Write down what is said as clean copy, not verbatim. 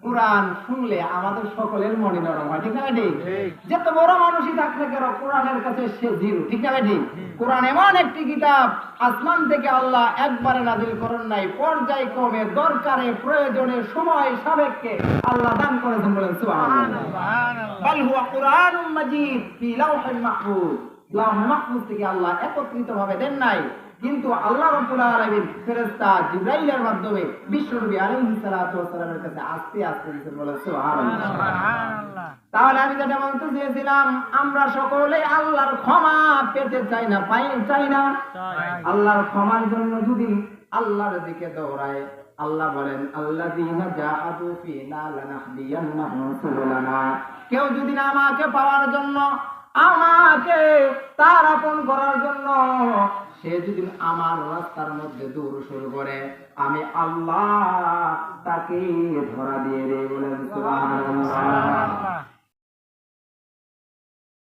কোরআন শুনলে আমাদের সকলের মনে নরম হয়, ঠিক না ঠিক? যত বড় মানুষই থাক না কেন কোরআনের কাছে সে জিরো, ঠিক না ঠিক? কোরআন এমন একটি কিতাব, আসমান থেকে আল্লাহ একবারে নাযিল করেন নাই, পর্যায়ক্রমে দরকারে প্রয়োজনে সময় সাপেক্ষে আল্লাহ দান করেছেন, বলেন সুবহানাল্লাহ। বাল হুয়া কুরআনুম মাজিদ ফি লাওহিল মাহফুজ, লাওহ মাহফুজ থেকে আল্লাহ একত্রিতভাবে দেন নাই, কিন্তু আল্লাহ রাব্বুল আলামিন ফেরেশতা জিবরাইলের মাধ্যমে বিশ্বনবী আলাইহিস সালাতু ওয়াস সালামের কাছে আস্তে আস্তে দিয়েছেন, বলেন সুবহানাল্লাহ। সুবহানাল্লাহ। তাহলে আমি যেটা বলতে চেয়েছিলাম, আমরা সকলে আল্লাহর ক্ষমা পেতে চাই না, চাই না? আল্লাহর ক্ষমার জন্য যদি আল্লাহর দিকে দৌড়ায়, আল্লাহ বলেন আল্লাযীনা জাহাদু ফিনা লানাহদিয়ান্নাহুম সুবুলানা, কেউ যদি না আমাকে পাওয়ার জন্য, আমাকে তার আপন করার জন্য সে যদি আমার রাস্তার মধ্যে দৌড় শুরু করে, আমি আল্লাহ তাকে ধরা দিয়ে দেব, বলেন সুবহানাল্লাহ।